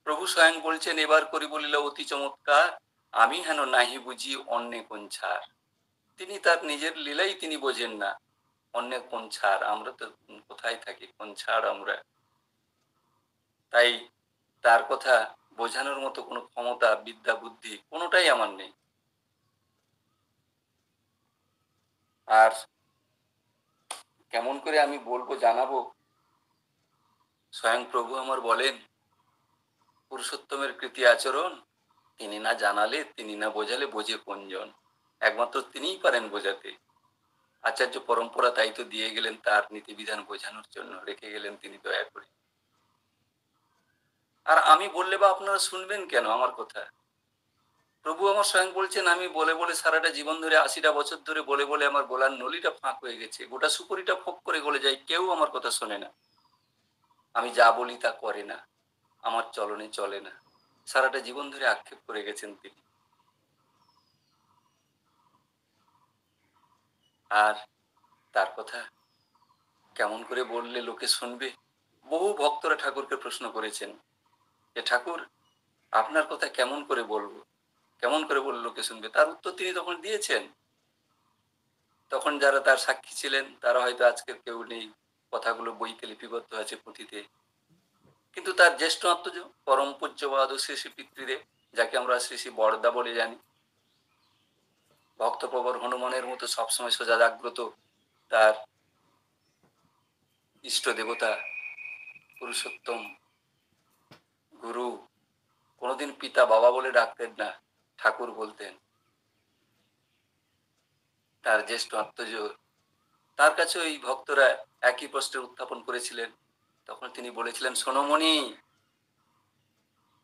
প্রভু স্বয়ং বলছেন, এবার করি বলিল অতি চমৎকার, আমি হেন নাহি বুঝি অন্যে কোন ছাড়। তিনি তার নিজের লীলাই তিনি বোঝেন না, অন্য কোন ছাড়। আমরা তো কোথায় থাকি, কোন ছাড় আমরা। তাই তার কথা বোঝানোর মতো কোনো ক্ষমতা, বিদ্যা, বুদ্ধি কোনোটাই আমার নেই। আর কেমন করে আমি বলবো, জানাবো? স্বয়ং প্রভু আমার বলেন, পুরুষোত্তমের কৃতি আচরণ তিনি না জানালে, তিনি না বোঝালে বোঝে কোনজন? একমাত্র তিনিই পারেন বোঝাতে। আচার্য পরম্পরা তাই তো দিয়ে গেলেন তার নীতিবিধান বোঝানোর জন্য, রেখে গেলেন তিনি দয়া করে। আর আমি বললে বা আপনারা শুনবেন কেন আমার কথা? প্রভু আমার স্বয়ং বলছেন, আমি বলে বলে সারাটা জীবন ধরে, ৮০টা বছর ধরে বলে বলে আমার গলার নলিটা ফাঁক হয়ে গেছে, গোটা সুপুরিটা ফোক করে গলে যায়, কেউ আমার কথা শোনে না। আমি যা বলি তা করে না, আমার চলনে চলে না। সারাটা জীবন ধরে আক্ষেপ করে গেছেন তিনি। আর তার কথা কেমন করে বললে লোকে শুনবে? বহু ভক্তরা ঠাকুরকে প্রশ্ন করেছেন যে, ঠাকুর আপনার কথা কেমন করে বলবো, কেমন করে বললে লোকে শুনবে? তার উত্তর তিনি তখন দিয়েছেন। তখন যারা তার সাক্ষী ছিলেন তারা হয়তো আজকের কেউ নেই, কথাগুলো বইতে লিপিবদ্ধ আছে, পুঁথিতে। কিন্তু তার জ্যেষ্ঠ আত্মজ পরম পূজ্যপাদ শ্রী শ্রী পিতৃদেব, যাকে আমরা শ্রী শ্রী বরদা বলে জানি, ভক্তপ্রবর হনুমানের মতো সবসময় সোজা জাগ্রত, তার ইষ্ট দেবতা পুরুষোত্তম গুরু কোনোদিন পিতা বাবা বলে ডাকতেন না, ঠাকুর বলতেন। তার জ্যেষ্ঠ আত্মজ, তার কাছে ওই ভক্তরা একই প্রশ্নের উত্থাপন করেছিলেন। তখন তিনি বলেছিলেন, সোনমণি,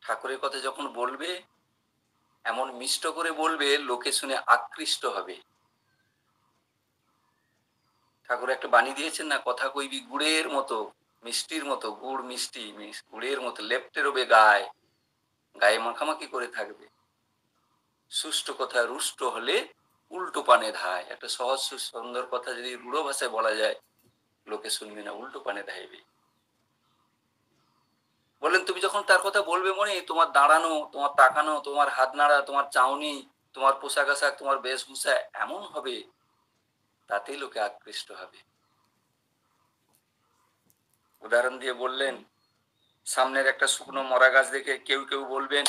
ঠাকুরের কথা যখন বলবে এমন মিষ্ট করে বলবে লোকে শুনে আকৃষ্ট হবে। ঠাকুর একটা বাণী দিয়েছেন না, কথা কইবি গুড়ের মতো, মিষ্টির মতো, গুড় মিষ্টি, গুড়ের মতো লেপ্টে রবে গায়ে, গায়ে মাখামাখি করে থাকবে। সুষ্ঠ কথা রুষ্ট হলে উল্টো পানে ধায়। একটা সহজ সুন্দর কথা যদি রূঢ় ভাষায় বলা যায়, লোকে শুনবে না, উল্টো পানে ধাইবে। বললেন, তুমি যখন তার কথা বলবে মনে, তোমার দাঁড়ানো, তোমার তাকানো, তোমার হাত নাড়া, তোমার চাউনি, তোমার পোশাক আশাক, তোমার বেশভূষা এমন হবে, তাতেই লোকে আকৃষ্ট হবে। উদাহরণ দিয়ে বললেন, সামনের একটা শুকনো মরা গাছ দেখে কেউ কেউ বলবেন,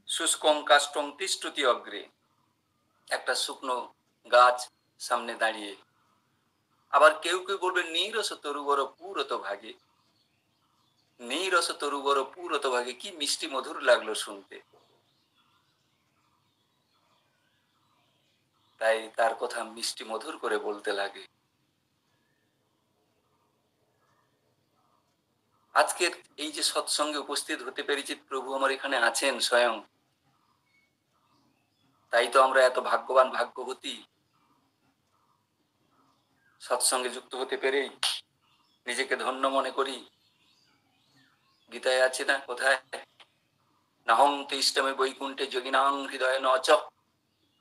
শুষ্কং কাষ্টং তিষ্ঠতি অগ্রে। একটা শুকনো গাছ সামনে দাঁড়িয়ে। আবার কেউ কেউ বলবেন, নীরস তরুবর পুরত ভাগে। নীরস তরুবর পুরত ভাগে, কি মিষ্টি মধুর লাগলো শুনতে। তাই তার কথা মিষ্টি মধুর করে বলতে লাগে। আজকের এই যে সৎসঙ্গে উপস্থিত হতে পেরেছি, প্রভু আমার এখানে আছেন স্বয়ং, তাই তো আমরা এত ভাগ্যবান, ভাগ্যবতী। সৎসঙ্গে যুক্ত হতে পেরেই নিজেকে ধন্য মনে করি। গীতায় আছে না, কোথায়, নাহং তিষ্ঠমে বৈকুণ্ঠে যোগিনাং হৃদয় নচ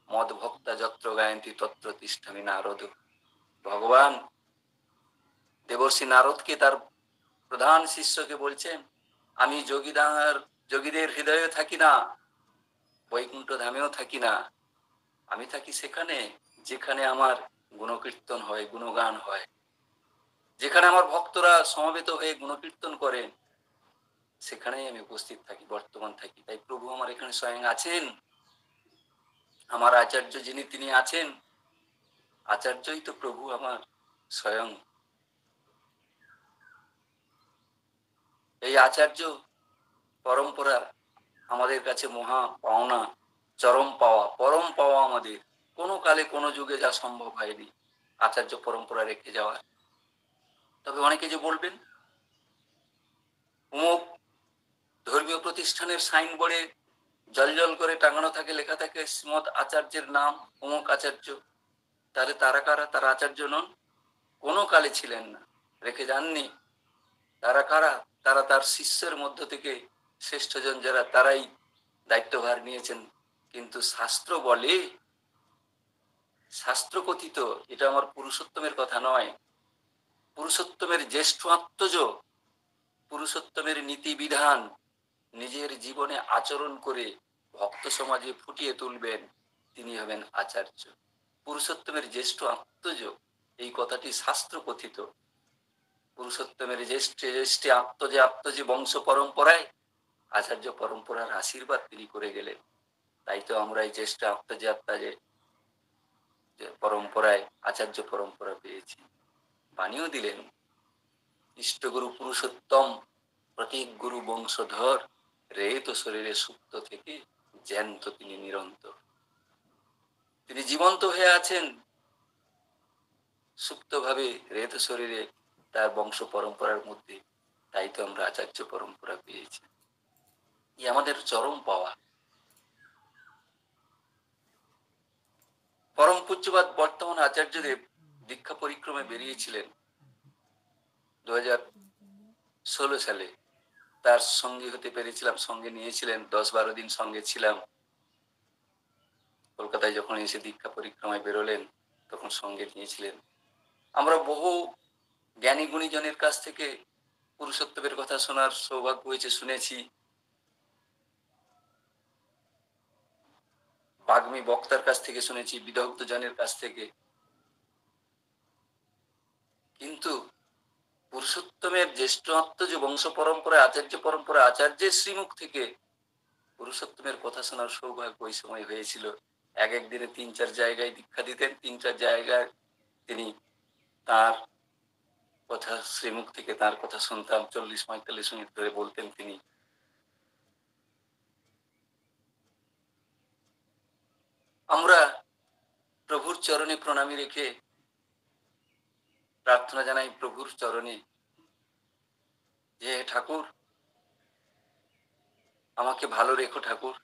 মদ ভক্তা যত্র গায়ন্তী তত্র তিষ্ঠমি নারদ। ভগবান দেবর্ষি নারদকে, তার প্রধান শিষ্যকে বলছেন, আমি যোগীদের হৃদয়ে থাকি না, বৈকুণ্ঠ ধামেও থাকি না। আমি থাকি সেখানে যেখানে আমার গুণকীর্তন হয়, গুণগান হয়, যেখানে আমার ভক্তরা সমবেত হয়ে গুণকীর্তন করেন, সেখানেই আমি উপস্থিত থাকি, বর্তমান থাকি। তাই প্রভু আমার এখানে স্বয়ং আছেন। আমার আচার্য যিনি, তিনি আছেন। আচার্যই তো প্রভু আমার স্বয়ং। এই আচার্য পরম্পরা আমাদের কাছে মহা পাওনা, চরম পাওয়া, পরম পাওয়া আমাদের। কোনো কালে কোনো যুগে যা সম্ভব হয়নি আচার্য পরম্পরা রেখে যাওয়া। তবে অনেকে যে বলবেন, অমুক ধর্মীয় প্রতিষ্ঠানের সাইনবোর্ডে জল করে টাঙানো থাকে, লেখা থাকে শ্রীমৎ আচার্যের নাম অমুক আচার্য, তাহলে তারা কারা? তারা আচার্য নন, কোনো কালে ছিলেন না, রেখে যাননি। তারা কারা? তারা তার শিষ্যের মধ্য থেকে শ্রেষ্ঠজন যারা, তারাই দায়িত্বভার নিয়েছেন। কিন্তু শাস্ত্র বলে, শাস্ত্র কথিত, এটা আমার পুরুষোত্তমের কথা নয়, পুরুষোত্তমের জ্যেষ্ঠ আত্মজ পুরুষোত্তমের নীতি বিধান নিজের জীবনে আচরণ করে ভক্ত সমাজে ফুটিয়ে তুলবেন, তিনি হবেন আচার্য। পুরুষোত্তমের জ্যেষ্ঠ আত্মজ, এই কথাটি শাস্ত্র কথিত। পুরুষোত্তমের জ্যেষ্ঠে জ্যেষ্ঠে আত্মজে আত্মজে বংশ পরম্পরায় আচার্য পরম্পরার আশীর্বাদ তিনি করে গেলেন। তাই তো আমরা এই জ্যেষ্ঠ আত্মজে আত্মজে পরম্পরায় আচার্য পরম্পরা পেয়েছি। বাণীও দিলেন, ইষ্টগুরু পুরুষোত্তম প্রতীক গুরু বংশধর, রেত শরীরে সুপ্ত থেকে জ্যান্ত তিনি নিরন্তর। তিনি জীবন্ত হয়ে আছেন সুপ্ত ভাবে রেত শরীরে তার বংশ পরম্পরার মধ্যে। তাই তো আমরা আচার্য পরম্পরা পেয়েছি। আমাদের চরম পাওয়া। পরম পূজ্যবাদ বর্তমান আচার্যদেব দীক্ষা পরিক্রমে বেরিয়েছিলেন 2016 সালে। তার সঙ্গী হতে পেরেছিলাম, সঙ্গে নিয়েছিলেন, 10-12 দিন সঙ্গে ছিলাম। কলকাতায় যখন এসে দীক্ষা পরিক্রমায় বেরোলেন তখন সঙ্গে নিয়েছিলেন। আমরা বহু জ্ঞানী গুণীজনের কাছ থেকে পুরুষোত্তমের কথা শোনার সৌভাগ্য হয়েছে, শুনেছি। বাগ্মী বক্তার কাছ থেকে শুনেছি, বিদগ্ধ জনের কাছ থেকে। কিন্তু পুরুষোত্তমের জ্যেষ্ঠ আত্মজ বংশ পরম্পরা, আচার্য পরম্পরা, আচার্যের শ্রীমুখ থেকে পুরুষোত্তমের কথা শোনার সৌভাগ্য ওই সময় হয়েছিল। এক দিনে 3-4 জায়গায় দীক্ষা দিতেন, 3-4 জায়গায় তিনি তার কথা শ্রীমুখ থেকে তার কথা শুনতাম। 40-45 মিনিট ধরে বলতেন তিনি। আমরা প্রভুর চরণে প্রণামী রেখে প্রার্থনা জানাই প্রভুর চরণে, যে ঠাকুর আমাকে ভালো রেখো, ঠাকুর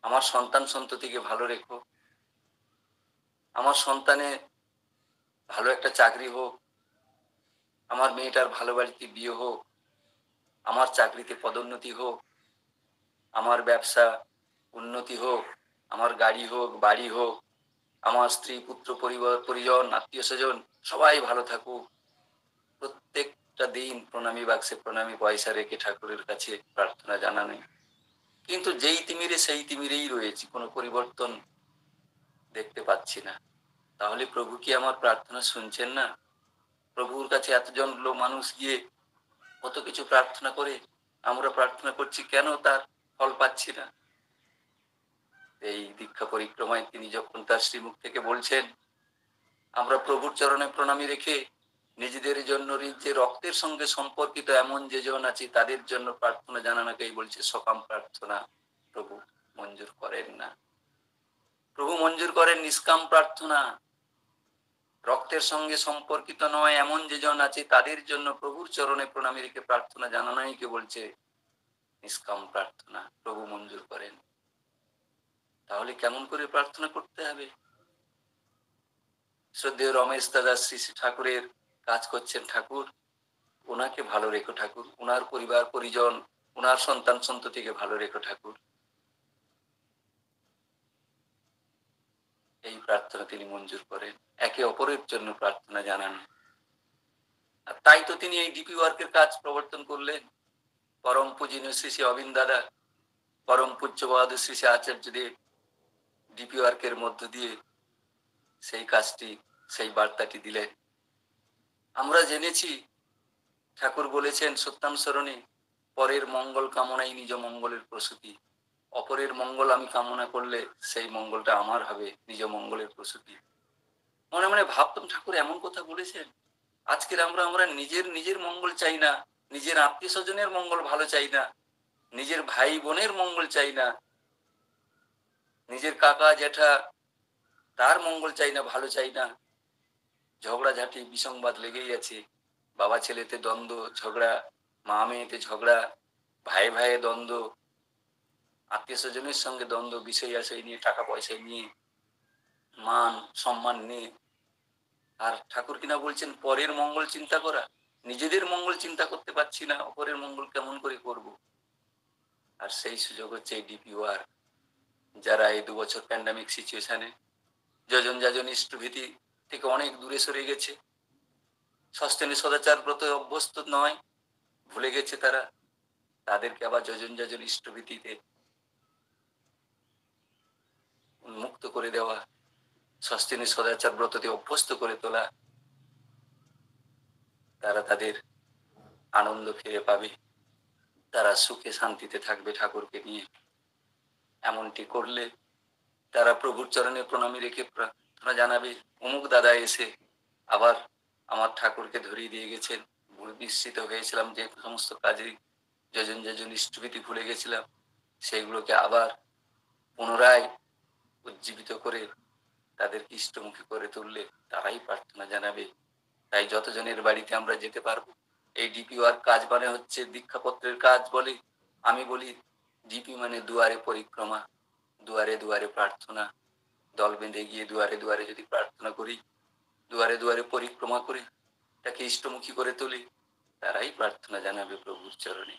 আমার সন্তান সন্ততিকে ভালো রেখো, আমার সন্তানে ভালো একটা চাকরি হোক, আমার মেয়েটার ভালো বাড়িতে বিয়ে হোক, আমার চাকরিতে পদোন্নতি হোক, আমার ব্যবসা উন্নতি হোক, আমার গাড়ি হোক, বাড়ি হোক, আমার স্ত্রী পুত্র পরিবার পরিজন আত্মীয় স্বজন সবাই ভালো থাকুক। প্রত্যেকটা দিন প্রণামী বাক্সে প্রণামী পয়সা রেখে ঠাকুরের কাছে প্রার্থনা জানানো। কিন্তু যেই তিমিরে সেই তিমিরেই রয়েছি, কোনো পরিবর্তন দেখতে পাচ্ছি না। তাহলে প্রভু কি আমার প্রার্থনা শুনছেন না? প্রভুর কাছে এতজন মানুষ গিয়ে কত কিছু প্রার্থনা করে আমরা প্রার্থনা করছি, কেন তার ফল পাচ্ছি না? এই দীক্ষা পরিক্রমায় তিনি যখন তার শ্রীমুখ থেকে বলছেন, আমরা প্রভুর চরণে প্রণামী রেখে নিজেদের জন্য, যে রক্তের সঙ্গে সম্পর্কিত এমন যে জন আছে তাদের জন্য প্রার্থনা জানানোকেই বলছে সকাম প্রার্থনা। প্রভু মঞ্জুর করেন না। প্রভু মঞ্জুর করেন নিষ্কাম প্রার্থনা। রক্তের সঙ্গে সম্পর্কিত নয় এমন যে জন আছে তাদের জন্য প্রভুর চরণে প্রণামী রেখে প্রার্থনা জানানোই কে বলছে নিষ্কাম প্রার্থনা। প্রভু মঞ্জুর করেন। তাহলে কেমন করে প্রার্থনা করতে হবে? শ্রদ্ধেয় রমেশ দাদা শ্রী শ্রী ঠাকুরের কাজ করছেন, ঠাকুর ওনাকে ভালো রেখো, ঠাকুর ওনার পরিবার পরিজন, ওনার সন্তান সন্ততিকে ভালো রেখো, ঠাকুর। এই প্রার্থনা তিনি মঞ্জুর করেন, একে অপরের জন্য প্রার্থনা জানান। আর তাই তো তিনি এই ডিপি ওয়ার্কের কাজ প্রবর্তন করলেন। পরম পূজনীয় শ্রী শ্রী অবিন্দ দাদা, পরম পূজ্যবাদ শ্রী শ্রী আচার্যদেব ডিপি ওয়ার্কের মধ্য দিয়ে সেই কাজটি, সেই বার্তাটি দিলেন। আমরা জেনেছি ঠাকুর বলেছেন সত্যাম স্মরণে, পরের মঙ্গল কামনাই নিজ মঙ্গলের প্রসূতি। অপরের মঙ্গল আমি কামনা করলে সেই মঙ্গলটা আমার হবে, নিজ মঙ্গলের প্রসূতি। মনে মনে ভাবতাম ঠাকুর এমন কথা বলেছেন। আজকের আমরা নিজের মঙ্গল চাই না, নিজের আত্মীয় স্বজনের মঙ্গল ভালো চাই না, নিজের ভাই বোনের মঙ্গল চাই না, নিজের কাকা জ্যাঠা তার মঙ্গল চাই না, ভালো চাই না। ঝগড়াঝাটি বিসংবাদ লেগেই আছে। বাবা ছেলেতে দ্বন্দ্ব ঝগড়া, মা মেয়েতে ঝগড়া, ভাই ভাইয়ে দ্বন্দ্ব, আত্মীয় স্বজনের সঙ্গে দ্বন্দ্ব, বিষয় আশয় নিয়ে, টাকা পয়সা নিয়ে, মান সম্মান নিয়ে। আর ঠাকুর কিনা বলছেন পরের মঙ্গল চিন্তা করা। নিজেদের মঙ্গল চিন্তা করতে পারছি না, অপরের মঙ্গল কেমন করে করব? আর সেই সুযোগ হচ্ছে এই ডিপি ওয়ার্ক। যারা এই 2 বছর প্যান্ডামিক সিচুয়েশনে যজন যাজন ইষ্টভীতি থেকে অনেক দূরে সরে গেছে, সস্তেনে সদাচার ব্রত অভ্যস্ত নয়, ভুলে গেছে তারা, তাদেরকে আবার যজন যজন ইষ্টভীতিতে উন্মুক্ত করে দেওয়া, ষষ্ঠীনী সদাচার ব্রততে অভ্যস্ত করে তোলা, তারা তাদের আনন্দ ফিরে পাবে, তারা সুখে শান্তিতে থাকবে ঠাকুরকে নিয়ে। এমনটি করলে তারা প্রভুর চরণে প্রণামী রেখে প্রার্থনা জানাবে, অমুক দাদা এসে আবার আমার ঠাকুরকে ধরিয়ে দিয়ে গেছেন। নিশ্চিত হয়েছিলাম যে সমস্ত কাজে যজন যজন ইষ্টভীতি ভুলে গেছিলাম, সেগুলোকে আবার পুনরায় উজ্জীবিত করে তাদেরকে ইষ্টমুখী করে তুললে তারাই প্রার্থনা জানাবে। তাই যতজনের বাড়িতে আমরা যেতে পারবো, এই ডিপি ওয়ার্ক কাজ মানে হচ্ছে দীক্ষাপত্রের কাজ বলে আমি বলি। ডিপি মানে দুয়ারে পরিক্রমা, দুয়ারে দুয়ারে প্রার্থনা। দল বেঁধে গিয়ে দুয়ারে দুয়ারে যদি প্রার্থনা করি, দুয়ারে দুয়ারে পরিক্রমা করে তাকে ইষ্টমুখী করে তুলি, তারাই প্রার্থনা জানাবে প্রভুর চরণে,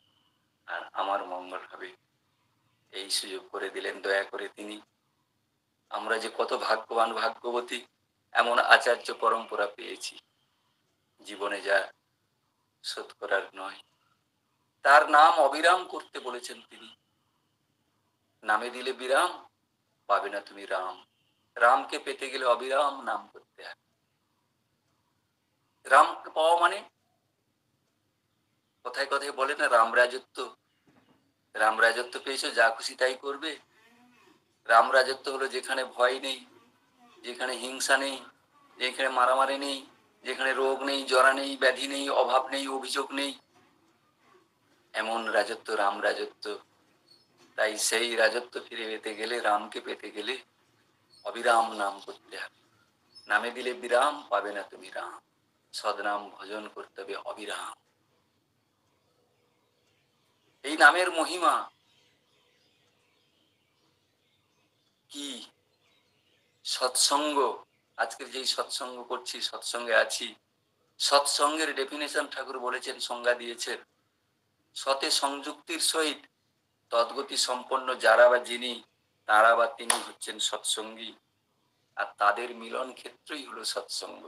আর আমার মঙ্গল হবে। এই সুযোগ করে দিলেন দয়া করে তিনি। আমরা যে কত ভাগ্যবান ভাগ্যবতী, এমন আচার্য পরম্পরা পেয়েছি, জীবনে যা শোধ করার নয়। তার নাম অবিরাম করতে বলেছেন তিনি। নামে দিলে বিরাম, পাবে না তুমি রাম। রামকে পেতে গেলে অবিরাম নাম করতে হবে। রামকে পাওয়া মানে কথায় কথায় বলে না রাম রাজত্ব। রাম রাজত্ব পেয়েছো, যা খুশি তাই করবে। রাম রাজত্ব হলো যেখানে ভয় নেই, যেখানে হিংসা নেই, যেখানে মারামারি নেই, যেখানে রোগ নেই, জরা নেই, ব্যাধি নেই, অভাব নেই, অভিযোগ নেই, এমন রাজত্ব রাম রাজত্ব। তাই সেই রাজত্ব ফিরে পেতে গেলে, রামকে পেতে গেলে অবিরাম নাম করতে হবে। নামে দিলে বিরাম, পাবে না তুমি রাম। সদনাম ভজন করতে হবে অবিরাম। এই নামের মহিমা কি! সৎসঙ্গ, আজকের যেই সৎসঙ্গ করছি, সৎসঙ্গে আছি, সৎসঙ্গের ডেফিনেশন ঠাকুর বলেছেন, সংজ্ঞা দিয়েছেন, সতে সংযুক্তির সহিত তদ্গতি সম্পন্ন যারা বা যিনি, তারা বা তিনি হচ্ছেন সৎসঙ্গী, আর তাদের মিলন ক্ষেত্রই হলো সৎসঙ্গ।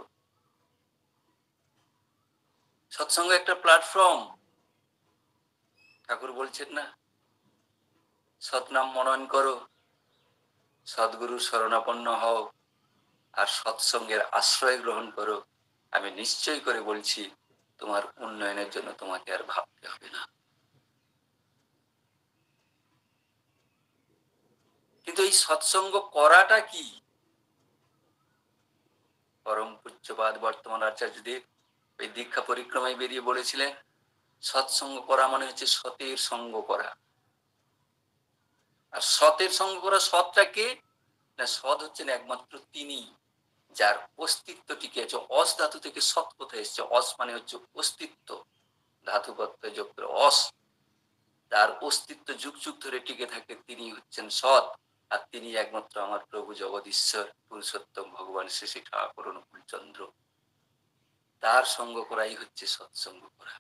সৎসঙ্গ একটা প্ল্যাটফর্ম। ঠাকুর বলছেন না, সৎনাম মনন করো, সদ্গুরু শরণাপন্ন হও, আর সৎসঙ্গের আশ্রয় গ্রহণ করো। আমি নিশ্চয় করে বলছি, তোমার উন্নয়নের জন্য তোমাকে আর ভাবতে হবে না। কিন্তু এই সৎসঙ্গ করাটা কি? পরম পূজ্যপাদ বর্তমান আচার্যদেব এই দীক্ষা পরিক্রমায় বেরিয়ে বলেছিলেন, সৎসঙ্গ করা মানে হচ্ছে সতের সঙ্গ করা। আর সতের সঙ্গ করা, সৎটা কে? না, সৎ হচ্ছেন একমাত্র তিনি, যার অস্তিত্ব টিকে আছে। অস ধাতু থেকে সৎ কোথায় এসছে? অস মানে হচ্ছে অস্তিত্ব, ধাতু প্রত্যয় যোগ করে অস। তার অস্তিত্ব যুগ যুগ ধরে টিকে থাকে, তিনি হচ্ছেন সৎ। আর তিনি একমাত্র আমার প্রভু জগদীশ্বর পুরুষোত্তম ভগবান শ্রী শ্রী ঠাকুর অনুকূল চন্দ্র। তার সঙ্গ করাই হচ্ছে সৎসঙ্গ করা।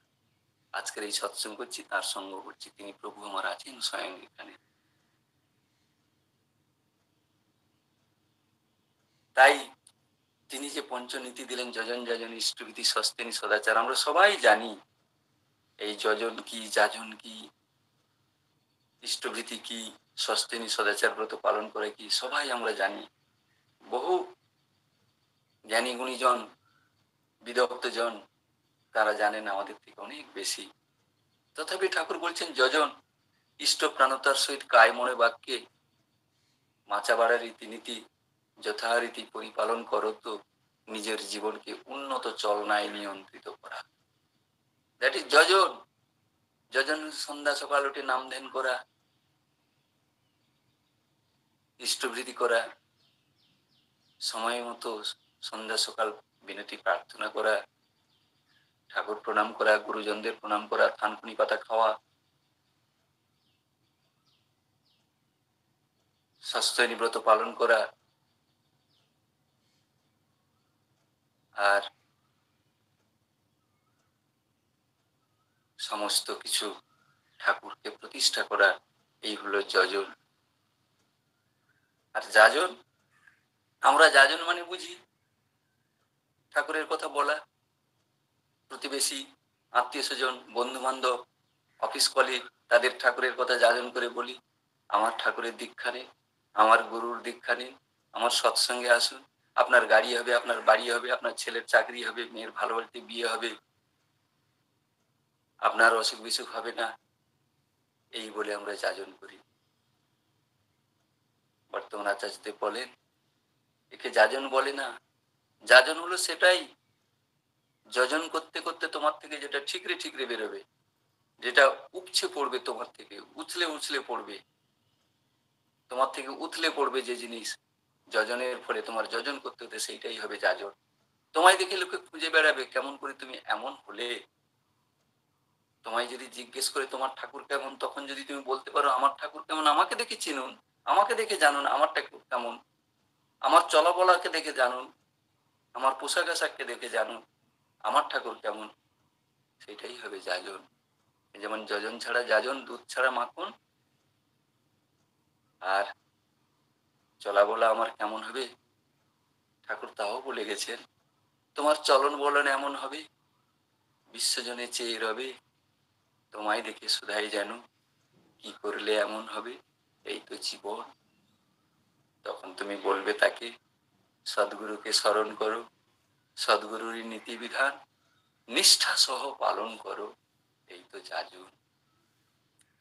আজকের এই সৎসঙ্গ করছি, তার সঙ্গ করছি, তিনি প্রভু আমার আছেন স্বয়ং এখানে। তাই তিনি যে পঞ্চনীতি দিলেন, যজন যাজন ইষ্টভীতি সস্তেনী সদাচার, আমরা সবাই জানি এই যজন কি, যাজন কি, ইষ্টভীতি কি, সস্তেনী সদাচার ব্রত পালন করে কি, সবাই আমরা জানি। বহু জ্ঞানী গুণীজন, বিদগ্ধজন, তারা জানেন আমাদের থেকে অনেক বেশি। তথাপি ঠাকুর বলছেন, যজন ইষ্ট প্রাণতার সহিত কায় মনে বাক্যে মাচাবাড়ার রীতিনীতি যথারীতি পরিপালন করো, তো নিজের জীবনকে উন্নত চলনায় নিয়ন্ত্রিত করা। That is যজন। যজন সন্ধ্যা সকাল উঠে নাম ধ্যান করা, ইষ্টভৃতি করা, সময় মতো সন্ধ্যা সকাল বিনতি প্রার্থনা করা, ঠাকুর প্রণাম করা, গুরুজনদের প্রণাম করা, থানকুনি পাতা খাওয়া, সস্তেনী ব্রত পালন করা, আর সমস্ত কিছু ঠাকুরকে প্রতিষ্ঠা করা, এই হলো যজন। আর যাজন, আমরা যাজন মানে বুঝি ঠাকুরের কথা বলা, প্রতিবেশী, আত্মীয় স্বজন, বন্ধু বান্ধব, অফিস কলিগ, তাদের ঠাকুরের কথা যাজন করে বলি, আমার ঠাকুরের দীক্ষা নিন, আমার গুরুর দীক্ষা নিন, আমার সৎসঙ্গে আসুন, আপনার গাড়ি হবে, আপনার বাড়ি হবে, আপনার ছেলের চাকরি হবে, মেয়ের ভালো বাড়িতে বিয়ে হবে, আপনার অসুখ বিসুখ হবে না, এই বলে আমরা যাজন করি। বর্তমান আচার্যদেব বলেন, একে যাজন বলে না। যাজন হলো সেটাই, যজন করতে করতে তোমার থেকে যেটা ঠিকরে ঠিকরে বেরোবে, যেটা উপচে পড়বে তোমার থেকে, উছলে উছলে পড়বে তোমার থেকে, উথলে পড়বে যে জিনিস, যজনের ফলে তোমার যজন করতে হতে, সেইটাই হবে যাজন। তোমায় দেখে লোকে খুঁজে বেড়াবে, কেমন করে তুমি এমন হলে। তোমায় যদি জিজ্ঞেস করে তোমার ঠাকুর কেমন, তখন যদি তুমি বলতে পারো আমার ঠাকুর কেমন, আমাকে দেখে চিনুন, আমাকে দেখে জানুন আমার ঠাকুর কেমন, আমার চলা বলাকে দেখে জানুন, আমার পোশাক আশাককে দেখে জানুন আমার ঠাকুর কেমন, সেটাই হবে যাজন। যেমন যজন ছাড়া যাজন, দুধ ছাড়া মাখন। আর চলা বলা আমার কেমন হবে, ঠাকুর তাও বলে গেছেন, তোমার চলন বলন এমন হবে, বিশ্বজনে চেয়ে রবে, তোমায় দেখে শুধাই যেন, কি করলে এমন হবে, এই তো জীবন। তখন তুমি বলবে তাকে, সদ্গুরুকে স্মরণ করো, সদ্গুরুর নীতিবিধান নিষ্ঠা সহ পালন করো, এই তো যাজন।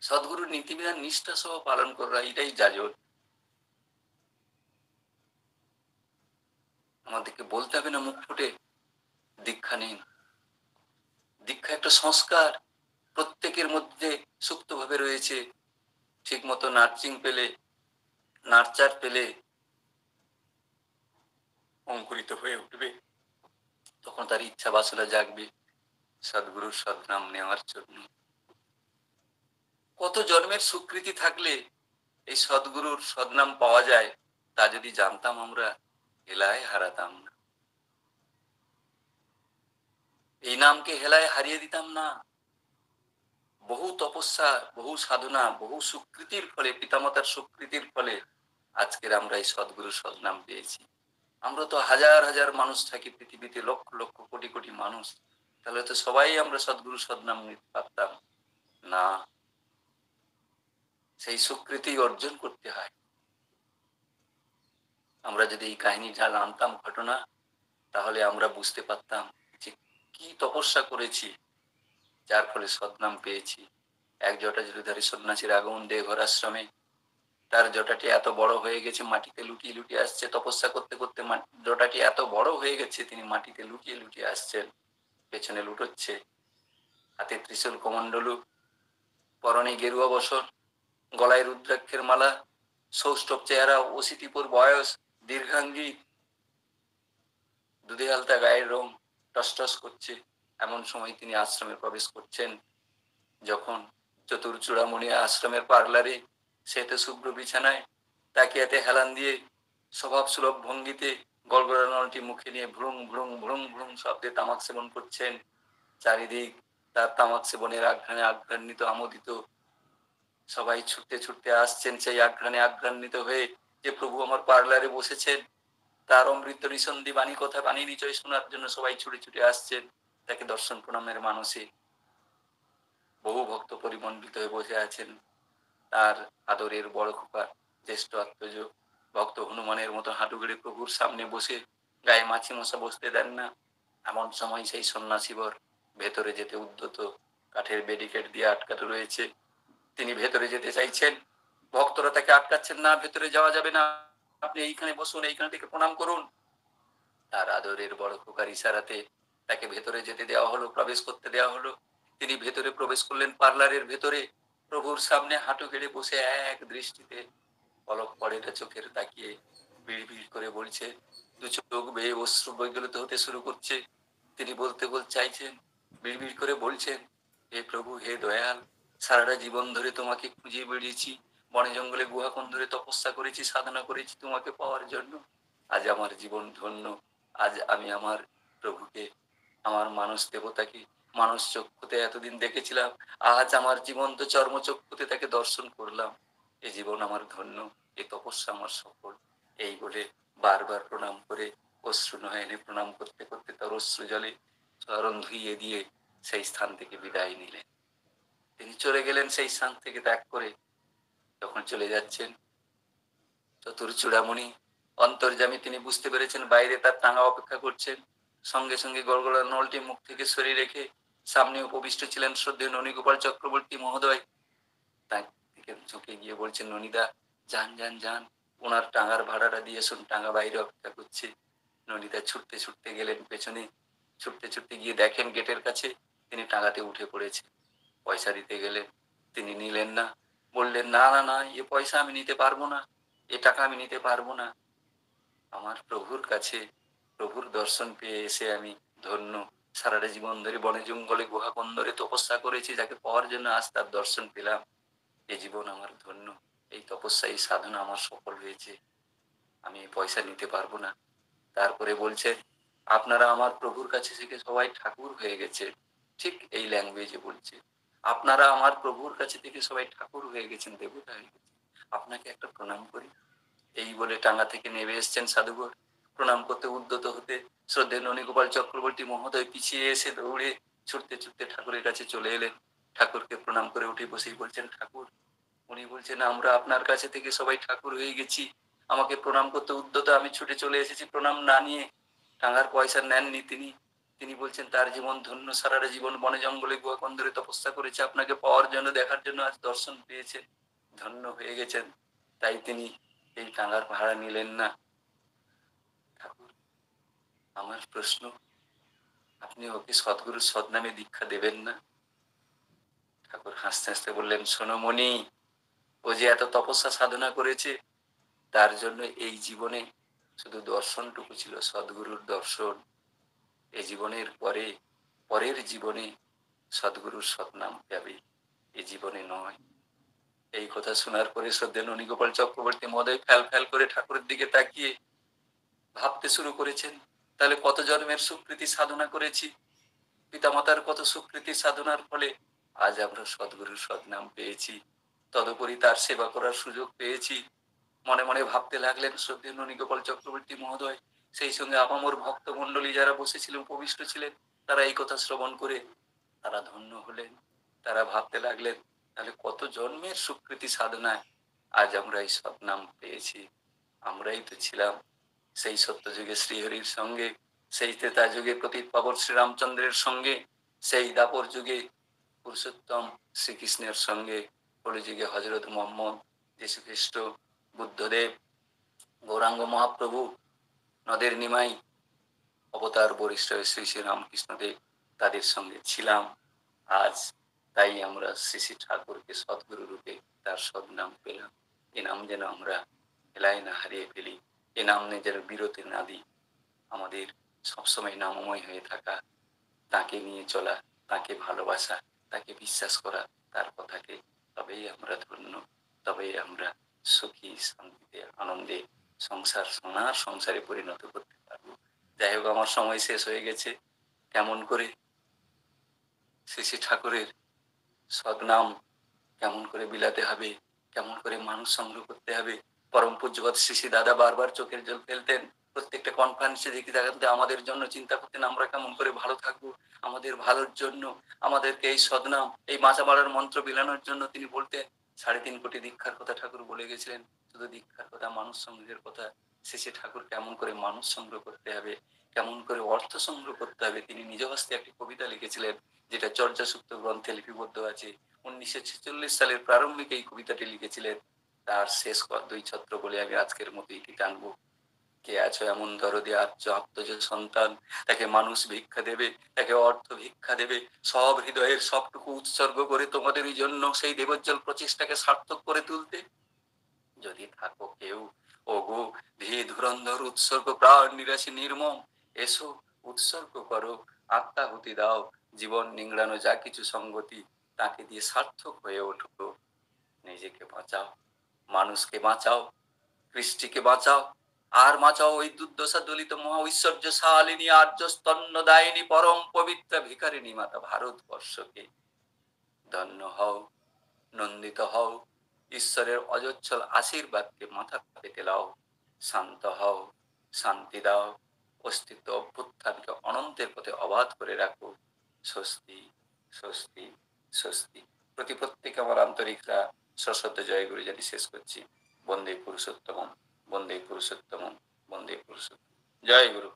সদ্গুরুর নীতিবিধান নিষ্ঠা সহ পালন করো, এটাই যাজন। আমাদেরকে বলতে হবে না মুখ ফুটে, দীক্ষা নিন। দীক্ষা একটা সংস্কার, প্রত্যেকের মধ্যে সুপ্তভাবে রয়েছে। ঠিক মতো নার্চিং পেলে, নার্চার পেলে অঙ্কুরিত হয়ে উঠবে, তখন তার ইচ্ছা বাসনা জাগবে সদ্গুরুর সদ্নাম নেওয়ার জন্য। কত জন্মের স্বীকৃতি থাকলে এই সদ্গুরুর সদ্নাম পাওয়া যায়, তা যদি জানতাম আমরা, হেলায় হারাতাম না, এই নামকে হেলায় হারিয়ে দিতাম না। বহু তপস্যা, বহু সাধনা, বহু স্বীকৃতির ফলে, পিতামাতার স্বীকৃতির ফলে আজকের আমরা এই সদ্গুরুর সদ্নাম পেয়েছি। আমরা তো হাজার হাজার মানুষ থাকি পৃথিবীতে, লক্ষ লক্ষ কোটি কোটি মানুষ, তাহলে তো সবাই আমরা সদ্গুরু সদ্নাম নিতে পারতাম না। সেই স্বীকৃতি অর্জন করতে হয়। আমরা যদি এই কাহিনীটা জানতাম, ঘটনা, তাহলে আমরা বুঝতে পারতাম যে কি তপস্যা করেছি, যার ফলে সদ্নাম পেয়েছি। এক জটাজুলধারী সন্ন্যাসীর আগমন দেওঘর আশ্রমে, তার জটাটি এত বড় হয়ে গেছে, মাটিতে লুটিয়ে লুটিয়ে আসছে, তপস্যা করতে করতে জটাটি এত বড় হয়ে গেছে, তিনি মাটিতে লুটিয়ে লুটিয়ে আসছেন, পেছনে লুটোচ্ছে, হাতে ত্রিশূল কমণ্ডলু, পরনে গেরুয়া বসন, গলায় রুদ্রাক্ষের মালা, সৌষ্ঠব চেহারা, ৮০ বয়স, দীর্ঘাঙ্গী, দুধে আলতা গায়ের রং, টসটস করছে। এমন সময় তিনি আশ্রমে প্রবেশ করছেন। যখন চতুর্চূড়ামণি আশ্রমের পার্লারে শ্বেত শুভ্র বিছানায় তাকিয়াতে হেলান দিয়ে স্বভাব সুলভ ভঙ্গিতে গড়গড়া নলটি মুখে নিয়ে ভ্রুং ভ্রুং ভ্রুং ভ্রুং শব্দে তামাক সেবন করছেন। চারিদিক তার তামাক সেবনের আঘ্রাণে আঘ্রান্বিত, আমোদিত। সবাই ছুটতে ছুটতে আসছেন সেই আঘ্রাণে আঘ্রান্বিত হয়ে, যে প্রভু আমার পার্লারে বসেছেন, তার অমৃত নিঃসন্ধি বাণী কথা, বাণী নিচয় শোনার জন্য সবাই ছুটে ছুটে আসছেন তাকে দর্শন প্রণামের মানসে। বহু ভক্ত পরিমণ্ডিত হয়ে বসে আছেন। তার আদরের বড় খোকা, জ্যেষ্ঠ আত্মজ ভক্ত হনুমানের মতো হাঁটু গেড়ে প্রভুর সামনে বসে, গায়ে মাছি মশা বসতে দেন না। এমন সময় সেই সন্ন্যাসীবর ভেতরে যেতে উদ্যত, কাঠের ব্যারিকেড দিয়ে আটকানো রয়েছে, তিনি ভেতরে যেতে চাইছেন, ভক্তরা তাকে আটকাচ্ছেন, না ভেতরে যাওয়া যাবে না, আপনি এইখানে বসুন, এইখানে থেকে প্রণাম করুন। তার আদরের বড় খোকার ইশারাতে তাকে ভেতরে যেতে দেওয়া হলো, প্রবেশ করতে দেওয়া হলো। তিনি ভেতরে প্রবেশ করলেন, পার্লারের ভেতরে প্রভুর সামনে হাঁটু গেড়ে বসে এক দৃষ্টিতে পলক পড়ে না চোখের তাকিয়ে বিড় বিড় করে বলছে, দু চোখ বেয়ে অশ্রু বৈগলিত হতে শুরু করছে। তিনি বলতে বলতে চাইছেন, বিড় বিড় করে বলছেন, হে প্রভু, হে দয়াল, সারাটা জীবন ধরে তোমাকে খুঁজে বেড়িয়েছি, বনে জঙ্গলে গুহাকোণ ধরে তপস্যা করেছি, সাধনা করেছি তোমাকে পাওয়ার জন্য। আজ আমার জীবন ধন্য। আজ আমি আমার প্রভুকে, আমার মানস দেবতাকে মানস চক্ষুতে এতদিন দেখেছিলাম, আজ আমার জীবন্ত চর্মচক্ষুতে তাকে দর্শন করলাম। এই জীবন আমার ধন্য, এই তপস্যা আমার সফল। এই বলে বারবার প্রণাম করে, অশ্রু নয়নে প্রণাম করতে করতে তার অশ্রু জলে চরণ ধুইয়ে দিয়ে সেই স্থান থেকে বিদায় নিলেন। তিনি চলে গেলেন সেই স্থান থেকে ত্যাগ করে। যখন চলে যাচ্ছেন, চতুর চূড়ামণি অন্তর্যামী তিনি বুঝতে পেরেছেন বাইরে তার টাঙ্গা অপেক্ষা করছেন। সঙ্গে সঙ্গে গড়গড়া নলটি মুখ থেকে সরিয়ে রেখে সামনে উপবিষ্ট ছিলেন শ্রদ্ধেয় ননীগোপাল চক্রবর্তী মহোদয়। তার দিকে ঝুঁকে গিয়ে বলছেন, ননীদা যান যান যান, ওনার টাঙ্গার ভাড়াটা দিয়ে শুন, টাঙ্গা বাইরে অপেক্ষা করছে। ননীদা ছুটতে ছুটতে গেলেন পেছনে, ছুটতে ছুটতে গিয়ে দেখেন গেটের কাছে তিনি টাঙ্গাতে উঠে পড়েছে। পয়সা দিতে গেলেন, তিনি নিলেন না, বললেন না না না, এ পয়সা আমি নিতে পারবো না, এ টাকা আমি নিতে পারবো না। আমার প্রভুর কাছে, প্রভুর দর্শন পেয়ে এসে আমি ধন্য। সারাটা জীবন ধরে বনে জঙ্গলে গুহা কন্দরে তপস্যা করেছি, যাকে পাওয়ার জন্য আজ তার দর্শন পেলাম। এ জীবন আমার ধন্য, এই তপস্যা এই সাধনা আমার সফল হয়েছে, আমি এই পয়সা নিতে পারবো না। তারপরে বলছে, আপনারা আমার প্রভুর কাছে থেকে সবাই ঠাকুর হয়ে গেছে, ঠিক এই ল্যাঙ্গুয়েজে বলছে, আপনারা আমার প্রভুর কাছে থেকে সবাই ঠাকুর হয়ে গেছেন, দেবতা হয়ে গেছেন, আপনাকে একটা প্রণাম করি। এই বলে টাঙ্গা থেকে নেমে এসছেন সাধুঘর। প্রণাম করতে উদ্যত হতে শ্রদ্ধেয় ননীগোপাল চক্রবর্তী মহোদয় পিছিয়ে এসে দৌড়ে ছুটতে ছুটতে ঠাকুরের কাছে চলে এলেন। ঠাকুরকে প্রণাম করে উঠে বসেই বলছেন, ঠাকুর। উনি বলছেন, আমরা আপনার কাছে থেকে সবাই ঠাকুর হয়ে গেছি, আমাকে প্রণাম করতে উদ্যত, আমি ছুটে চলে এসেছি প্রণাম না নিয়ে। টাঙ্গার পয়সা নেননি তিনি। তিনি বলছেন তার জীবন ধন্য, সারাটা জীবন বনে জঙ্গলে গুহা কন্দরে তপস্যা করেছে, আপনাকে পাওয়ার জন্য, দেখার জন্য আজ দর্শন পেয়েছেন, ধন্য হয়ে গেছেন, তাই তিনি এই টাঙ্গার ভাড়া নিলেন না। ঠাকুর, আমার প্রশ্ন, আপনি ওকে সদ্গুরুর সদনামে দীক্ষা দেবেন না? ঠাকুর হাসতে হাসতে বললেন, শোনো মণি, ও যে এত তপস্যা সাধনা করেছে, তার জন্য এই জীবনে শুধু দর্শনটুকু ছিল, সদ্গুরুর দর্শন। এই জীবনের পরে, পরের জীবনে সদ্গুরুর সৎনাম পাবে, এই জীবনে নয়। এই কথা শোনার পরে শ্রদ্ধেয় ননীগোপাল চক্রবর্তী মহোদয় ফ্যাল ফ্যাল করে ঠাকুরের দিকে তাকিয়ে ভাবতে শুরু করেছেন, তাহলে কত জন্মের সুকৃতি সাধনা করেছি, পিতামাতার কত সুকৃতি সাধনার ফলে আজ আমরা সদ্গুরুর সদনাম পেয়েছি, তদুপরি তার সেবা করার সুযোগ পেয়েছি। মনে মনে ভাবতে লাগলেন শ্রদ্ধেয় ননীগোপাল চক্রবর্তী মহোদয়। সেই সঙ্গে আপামর ভক্ত মন্ডলী যারা বসেছিলেন, উপবিষ্ট ছিলেন, তারা এই কথা শ্রবণ করে তারা ধন্য হলেন। তারা ভাবতে লাগলেন, তাহলে কত জন্মের সুকৃতি সাধনায় আজ আমরা এই সদনাম পেয়েছি। আমরাই তো ছিলাম সেই সত্য যুগে শ্রীহরির সঙ্গে, সেই ত্রেতা যুগে প্রতীক পাবন শ্রীরামচন্দ্রের সঙ্গে, সেই দাপর যুগে পুরুষোত্তম শ্রীকৃষ্ণের সঙ্গে, কলিযুগে হজরত মোহাম্মদ, যীশু খ্রিস্ট, বুদ্ধদেব, গৌরাঙ্গ মহাপ্রভু, নদের নিমাই অবতার বরিষ্ঠ শ্রী শ্রী রামকৃষ্ণদেব, তাদের সঙ্গে ছিলাম আজ। তাই আমরা শ্রী শ্রী ঠাকুরকে সদ্গুরু রূপে তার সদনাম পেলাম। এ নাম যেন আমরা এলাই না হারিয়ে ফেলি, এ নাম নিজের বিরতি না দিই। আমাদের সবসময় নামময় হয়ে থাকা, তাকে নিয়ে চলা, তাকে ভালোবাসা, তাকে বিশ্বাস করা, তার কথাকে, তবেই আমরা ধন্য, তবেই আমরা সুখী, শান্তিতে, আনন্দে সংসার, সোনার সংসারে পরিণত করতে পারবো। যাই হোক, আমার সময় শেষ হয়ে গেছে। কেমন করে শ্রী শ্রী ঠাকুরের সদনাম কেমন করে বিলাতে হবে, কেমন করে মানুষ সংগ্রহ করতে হবে, পরম পূজ্যপাদ শ্রী শ্রী দাদা বারবার চোখের জল ফেলতেন। প্রত্যেকটা কনফারেন্সে দেখি দেখাতে আমাদের জন্য চিন্তা করতেন, আমরা কেমন করে ভালো থাকবো, আমাদের ভালোর জন্য, আমাদেরকে এই সদনাম, এই মাচামারার মন্ত্র বিলানোর জন্য তিনি বলতেন। 3.5 কোটি দীক্ষার কথা ঠাকুর বলে গেছিলেন, শুধু দীক্ষার কথা, মানুষ সংগ্রহের কথা। শেষে ঠাকুর কেমন করে মানুষ সংগ্রহ করতে হবে, কেমন করে অর্থ সংগ্রহ করতে হবে, তিনি নিজ হস্তে একটি কবিতা লিখেছিলেন, যেটা চর্যা সুক্ত গ্রন্থে লিপিবদ্ধ আছে। 1946 সালের প্রারম্ভিক এই কবিতাটি লিখেছিলেন। তার শেষ 2 ছত্র বলে আমি আজকের মতো এটি টানবো। কে আছো এমন দরদে আত্মজ সন্তান, তাকে মানুষ ভিক্ষা দেবে, তাকে অর্থ ভিক্ষা দেবে, সব হৃদয়ের সবটুকু উৎসর্গ করে তোমাদেরই জন্য সেই দেবোজ্জ্বল প্রচেষ্টাকে সার্থক করে তুলতে। যদি থাকো কেউ, ওগো ধী ধুরন্ধর উৎসর্গ প্রাণ নিরাশী নির্মম, এসো উৎসর্গ করো, আত্মাহুতি দাও, জীবন নিংড়ানো যা কিছু সঙ্গতি, তাকে দিয়ে সার্থক হয়ে ওঠো। নিজেকে বাঁচাও, মানুষকে বাঁচাও, কৃষ্টিকে বাঁচাও, আর বাঁচাও ওই দুর্দশা দলিত মহা ঐশ্বর্য শালিনী আর্য স্তন্যদায়িনী পরম পবিত্র ভিখারিণী মাতা ভারতবর্ষকে। ধন্য হও, নন্দিত হও, ঈশ্বরের অজচ্ছল আশীর্বাদকে মাথা পেতে লাও, শান্ত হও, শান্তি দাও, অস্তিত্ব অভ্যুত্থানকে অনন্তের পথে অবাধ করে রাখো। স্বস্তি, স্বস্তি, স্বস্তি। প্রত্যেকে আমার আন্তরিকরা সশ্রদ্ধ জয় গুরু জানি শেষ করছি। বন্দে পুরুষোত্তমম, বন্দে পুরুষোত্তমম, বন্দে পুরুষোত্তম। জয় গুরু।